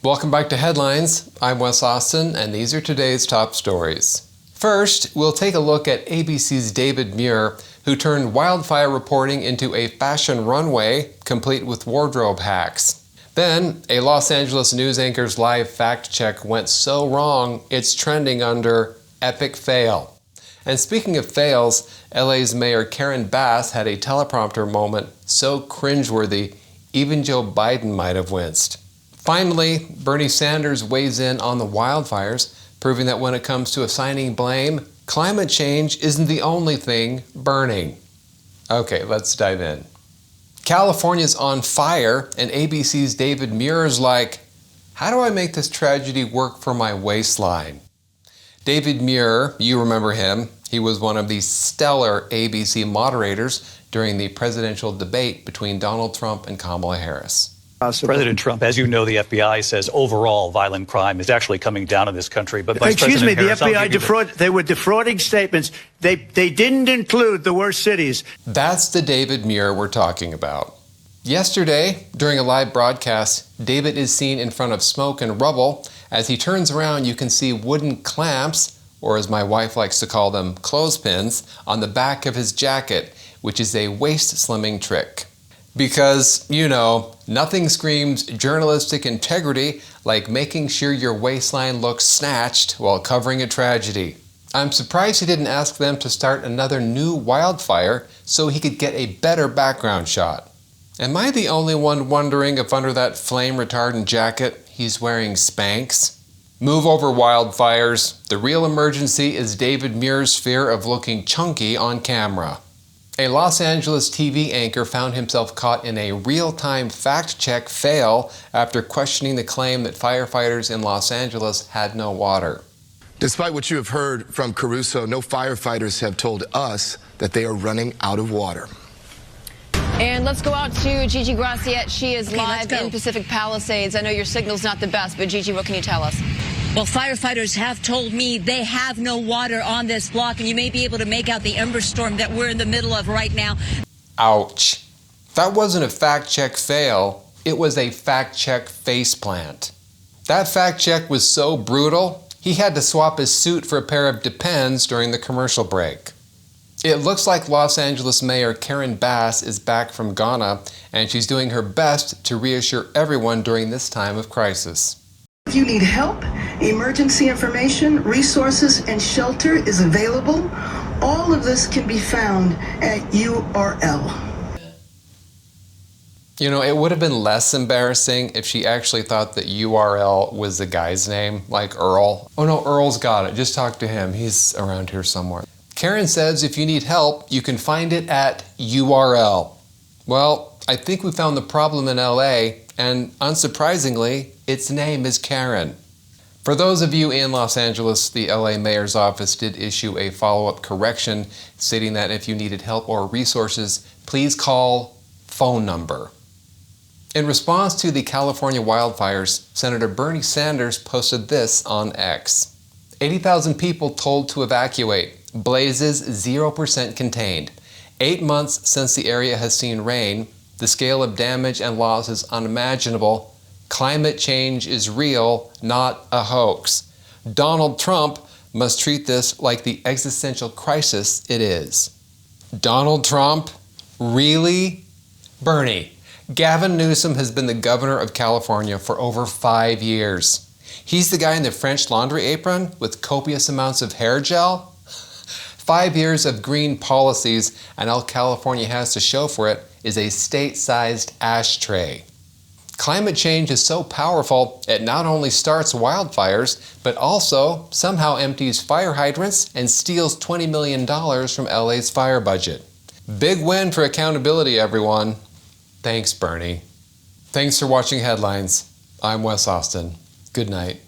Welcome back to Headlines. I'm Wes Austin, and these are today's top stories. First, we'll take a look at ABC's David Muir, who turned wildfire reporting into a fashion runway, complete with wardrobe hacks. Then, a Los Angeles news anchor's live fact check went so wrong, it's trending under epic fail. And speaking of fails, LA's Mayor Karen Bass had a teleprompter moment so cringeworthy, even Joe Biden might have winced. Finally, Bernie Sanders weighs in on the wildfires, proving that when it comes to assigning blame, climate change isn't the only thing burning. Okay, let's dive in. California's on fire, and ABC's David Muir is like, how do I make this tragedy work for my waistline? David Muir, you remember him, he was one of the stellar ABC moderators during the presidential debate between Donald Trump and Kamala Harris. President Trump, as you know, the FBI says overall violent crime is actually coming down in this country. But excuse me, the FBI they were defrauding statements. They didn't include the worst cities. That's the David Muir we're talking about. Yesterday, during a live broadcast, David is seen in front of smoke and rubble. As he turns around, you can see wooden clamps, or as my wife likes to call them, clothespins, on the back of his jacket, which is a waist slimming trick. Because, you know, nothing screams journalistic integrity like making sure your waistline looks snatched while covering a tragedy. I'm surprised he didn't ask them to start another new wildfire so he could get a better background shot. Am I the only one wondering if under that flame retardant jacket he's wearing Spanx? Move over, wildfires. The real emergency is David Muir's fear of looking chunky on camera. A Los Angeles TV anchor found himself caught in a real-time fact-check fail after questioning the claim that firefighters in Los Angeles had no water. Despite what you have heard from Caruso, no firefighters have told us that they are running out of water. And let's go out to Gigi Graciette. She is live in Pacific Palisades. I know your signal's not the best, but Gigi, what can you tell us? Well, firefighters have told me they have no water on this block, and you may be able to make out the ember storm that we're in the middle of right now. Ouch. That wasn't a fact-check fail. It was a fact-check faceplant. That fact-check was so brutal, he had to swap his suit for a pair of Depends during the commercial break. It looks like Los Angeles Mayor Karen Bass is back from Ghana, and she's doing her best to reassure everyone during this time of crisis. If you need help, emergency information, resources, and shelter is available. All of this can be found at URL. You know, it would have been less embarrassing if she actually thought that URL was the guy's name, like Earl. Oh no, Earl's got it. Just talk to him. He's around here somewhere. Karen says if you need help, you can find it at URL. Well, I think we found the problem in LA, and unsurprisingly, its name is Karen. For those of you in Los Angeles, the LA Mayor's office did issue a follow-up correction stating that if you needed help or resources, please call phone number. In response to the California wildfires, Senator Bernie Sanders posted this on X. 80,000 people told to evacuate. Blazes 0% contained. 8 months since the area has seen rain. The scale of damage and loss is unimaginable. Climate change is real, not a hoax. Donald Trump must treat this like the existential crisis it is. Donald Trump? Really? Bernie, Gavin Newsom has been the governor of California for over 5 years. He's the guy in the French laundry apron with copious amounts of hair gel? 5 years of green policies, and all California has to show for it is a state-sized ashtray. Climate change is so powerful, it not only starts wildfires, but also somehow empties fire hydrants and steals $20 million from LA's fire budget. Big win for accountability, everyone. Thanks, Bernie. Thanks for watching Headlines. I'm Wes Austin. Good night.